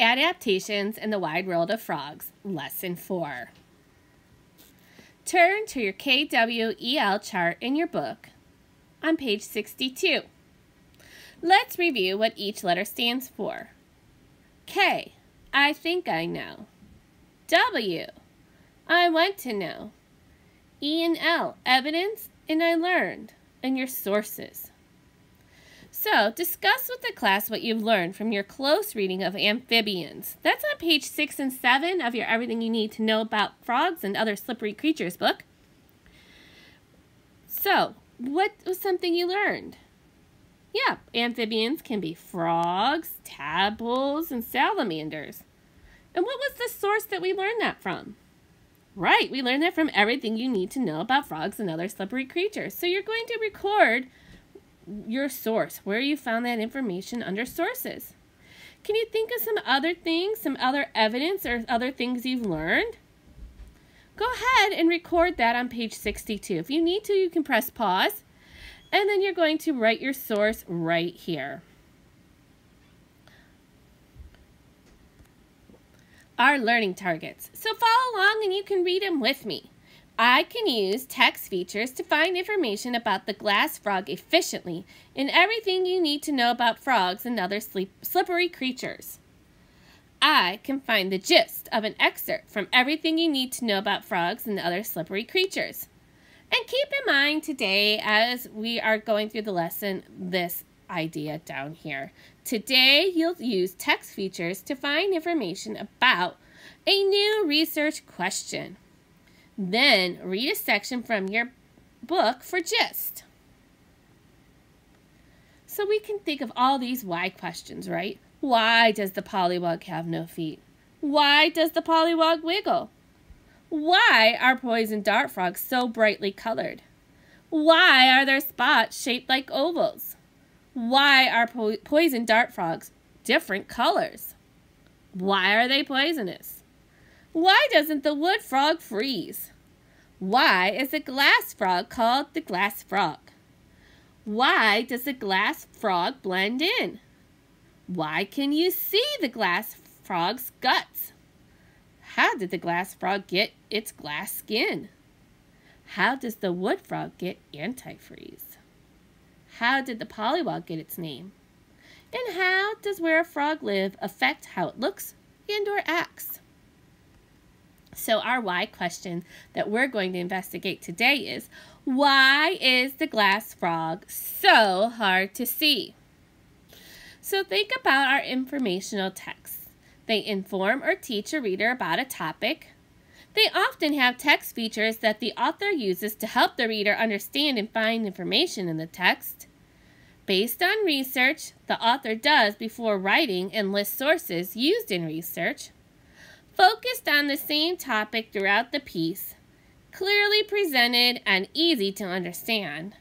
Adaptations in the Wide World of Frogs, Lesson 4. Turn to your KWEL chart in your book on page 62. Let's review what each letter stands for. K, I think I know. W, I want to know. E and L, evidence and I learned, and your sources. So, discuss with the class what you've learned from your close reading of amphibians. That's on page 6 and 7 of your Everything You Need to Know About Frogs and Other Slippery Creatures book. So, what was something you learned? Yeah, amphibians can be frogs, tadpoles, and salamanders. And what was the source that we learned that from? Right, we learned that from Everything You Need to Know About Frogs and Other Slippery Creatures. So you're going to record your source, where you found that information under sources. Can you think of some other things, some other evidence or other things you've learned? Go ahead and record that on page 62. If you need to, you can press pause, and then you're going to write your source right here. Our learning targets. So follow along and you can read them with me. I can use text features to find information about the glass frog efficiently in Everything You Need to Know About Frogs and Other Slippery Creatures. I can find the gist of an excerpt from Everything You Need to Know About Frogs and Other Slippery Creatures. And keep in mind today, as we are going through the lesson, this idea down here. Today, you'll use text features to find information about a new research question. Then, read a section from your book for gist. So we can think of all these why questions, right? Why does the pollywog have no feet? Why does the pollywog wiggle? Why are poison dart frogs so brightly colored? Why are their spots shaped like ovals? Why are poison dart frogs different colors? Why are they poisonous? Why doesn't the wood frog freeze? Why is the glass frog called the glass frog? Why does the glass frog blend in? Why can you see the glass frog's guts? How did the glass frog get its glass skin? How does the wood frog get antifreeze? How did the pollywog get its name? And how does where a frog live affect how it looks and or acts? So our why question that we're going to investigate today is, why is the glass frog so hard to see? So think about our informational texts. They inform or teach a reader about a topic. They often have text features that the author uses to help the reader understand and find information in the text. Based on research the author does before writing and lists sources used in research, focused on the same topic throughout the piece, clearly presented and easy to understand,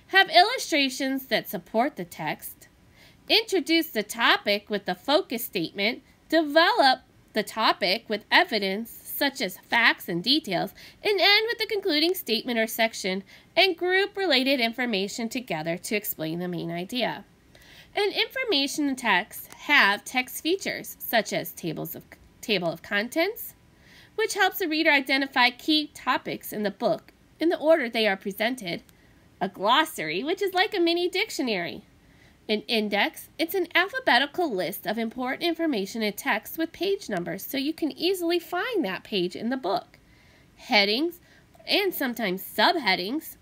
have illustrations that support the text, introduce the topic with the focus statement, develop the topic with evidence such as facts and details, and end with the concluding statement or section, and group related information together to explain the main idea. And information texts have text features such as table of contents, which helps the reader identify key topics in the book in the order they are presented, a glossary, which is like a mini dictionary, an index, it's an alphabetical list of important information in text with page numbers so you can easily find that page in the book, headings and sometimes subheadings,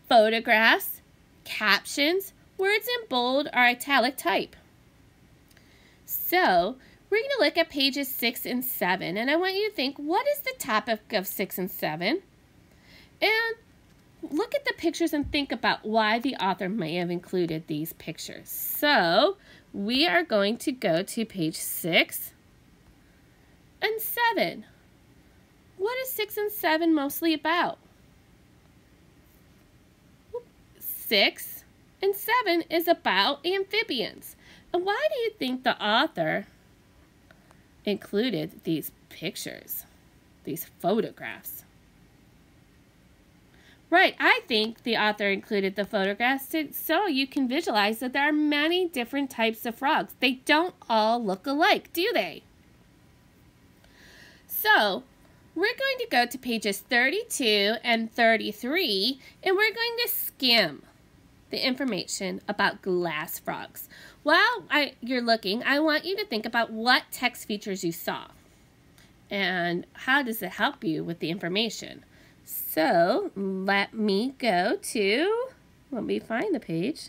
photographs, captions, words in bold or italic type. So, we're going to look at pages 6 and 7, and I want you to think, what is the topic of 6 and 7? And look at the pictures and think about why the author may have included these pictures. So, we are going to go to page 6 and 7. What is 6 and 7 mostly about? 6 and 7 is about amphibians. And why do you think the author included these pictures, these photographs? Right, I think the author included the photographs so you can visualize that there are many different types of frogs. They don't all look alike, do they? So we're going to go to pages 32 and 33, and we're going to skim the information about glass frogs. While you're looking, I want you to think about what text features you saw and how does it help you with the information. So let me find the page.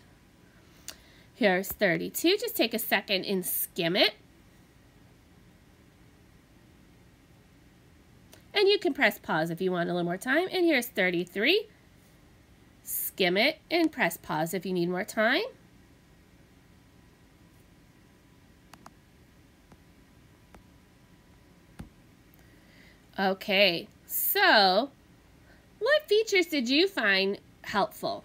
Here's 32. Just take a second and skim it. And you can press pause if you want a little more time. And here's 33. Skim it and press pause if you need more time. Okay, so what features did you find helpful?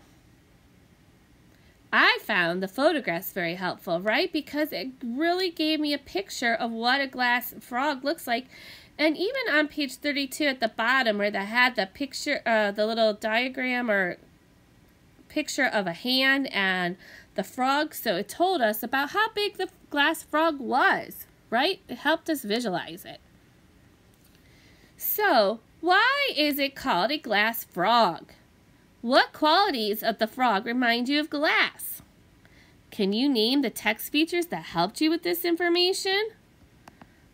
I found the photographs very helpful, right? Because it really gave me a picture of what a glass frog looks like. And even on page 32 at the bottom where they had the picture, the little diagram or picture of a hand and the frog, so it told us about how big the glass frog was, right? It helped us visualize it. So, why is it called a glass frog? What qualities of the frog remind you of glass? Can you name the text features that helped you with this information?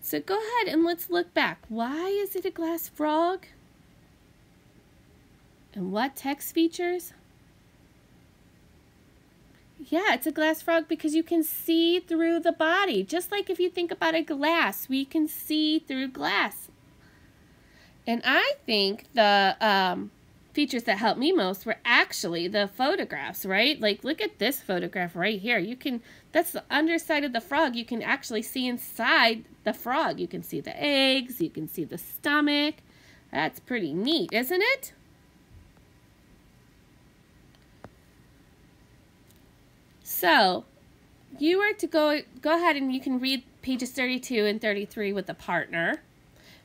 So go ahead and let's look back. Why is it a glass frog? And what text features? Yeah, it's a glass frog because you can see through the body. Just like if you think about a glass, we can see through glass. And I think the features that helped me most were actually the photographs, right? Like, look at this photograph right here. That's the underside of the frog. You can actually see inside the frog. You can see the eggs. You can see the stomach. That's pretty neat, isn't it? So, you were to go ahead and you can read pages 32 and 33 with a partner.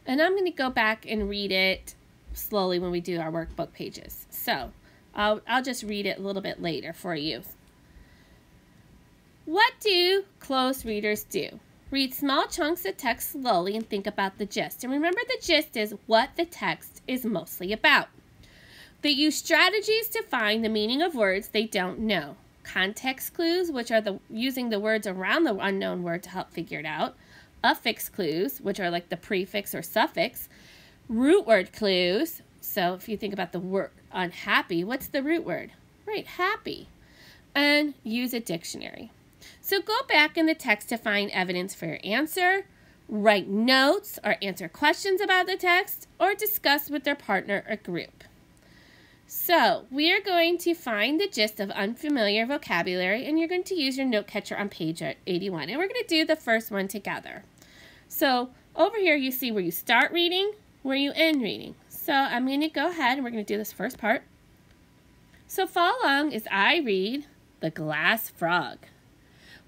And I'm going to go back and read it slowly when we do our workbook pages. So I'll just read it a little bit later for you. What do close readers do? Read small chunks of text slowly and think about the gist. And remember, the gist is what the text is mostly about. They use strategies to find the meaning of words they don't know. Context clues, which are using the words around the unknown word to help figure it out. Affix clues, which are like the prefix or suffix. Root word clues. So if you think about the word unhappy, what's the root word? Right, happy. And use a dictionary. So go back in the text to find evidence for your answer. Write notes or answer questions about the text or discuss with their partner or group. So we are going to find the gist of unfamiliar vocabulary, and you're going to use your note catcher on page 81. And we're going to do the first one together. So over here you see where you start reading, where you end reading. So I'm going to go ahead and we're going to do this first part. So follow along as I read The Glass Frog.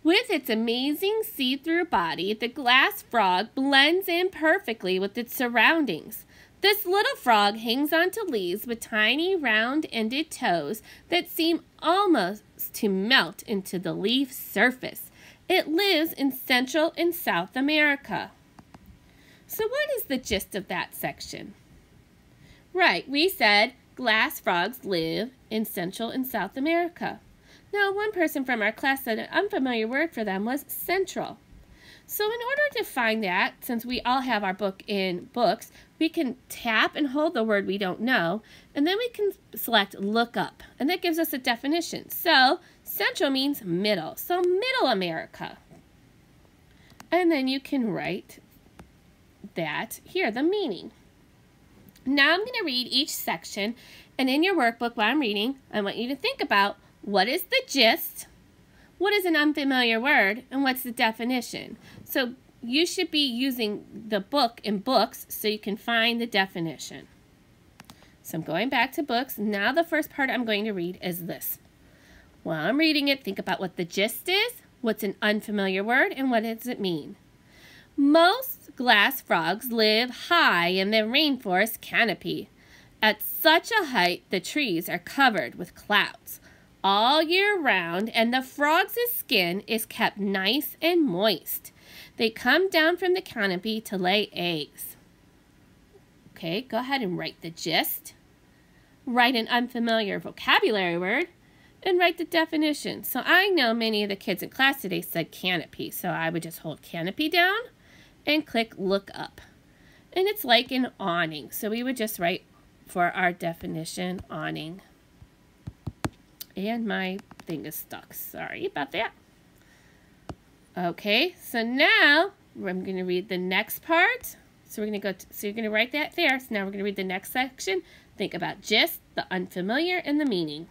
With its amazing see-through body, the glass frog blends in perfectly with its surroundings. This little frog hangs onto leaves with tiny round-ended toes that seem almost to melt into the leaf surface. It lives in Central and South America. So what is the gist of that section? Right, we said glass frogs live in Central and South America. Now, one person from our class said an unfamiliar word for them was central. So in order to find that, since we all have our book in books, we can tap and hold the word we don't know, and then we can select look up, and that gives us a definition. So central means middle, so Middle America. And then you can write that here, the meaning. Now I'm going to read each section, and in your workbook while I'm reading, I want you to think about what is the gist, what is an unfamiliar word, and what's the definition. So you should be using the book in books so you can find the definition. So I'm going back to books. Now the first part I'm going to read is this. While I'm reading it, think about what the gist is, what's an unfamiliar word, and what does it mean. Most glass frogs live high in the rainforest canopy. At such a height, the trees are covered with clouds all year round, and the frog's skin is kept nice and moist. They come down from the canopy to lay eggs. Okay, go ahead and write the gist. Write an unfamiliar vocabulary word. And write the definition. So I know many of the kids in class today said canopy. So I would just hold canopy down and click look up. And it's like an awning. So we would just write for our definition awning. And my thing is stuck. Sorry about that. Okay, so now I'm going to read the next part. So we're going to so you're going to write that there. So now we're going to read the next section. Think about gist, the unfamiliar, and the meaning.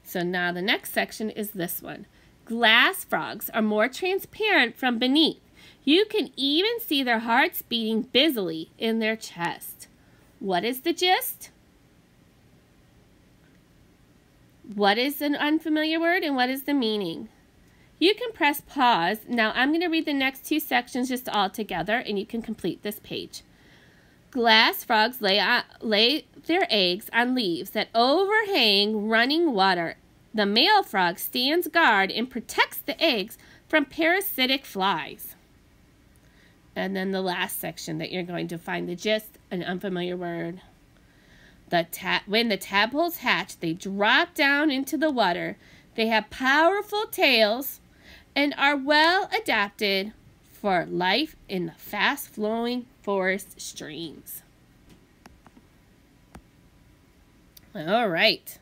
So now the next section is this one. Glass frogs are more transparent from beneath. You can even see their hearts beating busily in their chest. What is the gist? What is an unfamiliar word and what is the meaning? You can press pause. Now I'm going to read the next two sections just all together and you can complete this page. Glass frogs lay their eggs on leaves that overhang running water. The male frog stands guard and protects the eggs from parasitic flies. And then the last section that you're going to find the gist, an unfamiliar word. When the tadpoles hatch, they drop down into the water. They have powerful tails and are well adapted for life in the fast-flowing forest streams. All right.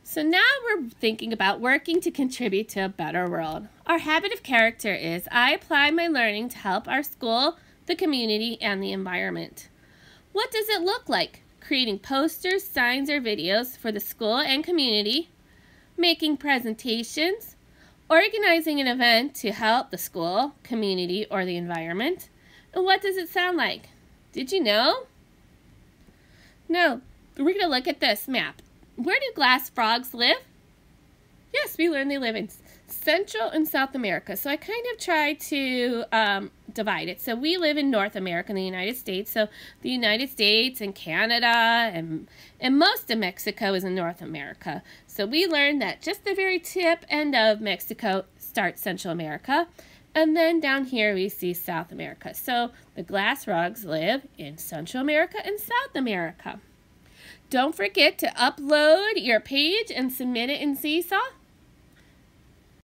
So now we're thinking about working to contribute to a better world. Our habit of character is I apply my learning to help our school, the community, and the environment. What does it look like? Creating posters, signs, or videos for the school and community, making presentations, organizing an event to help the school, community, or the environment. And what does it sound like? Did you know? No. We're going to look at this map. Where do glass frogs live? Yes, we learned they live in Central and South America. So I kind of tried to divide it. So we live in North America in the United States. So the United States and Canada and most of Mexico is in North America. So we learned that just the very tip end of Mexico starts Central America. And then down here we see South America. So the glass frogs live in Central America and South America. Don't forget to upload your page and submit it in Seesaw.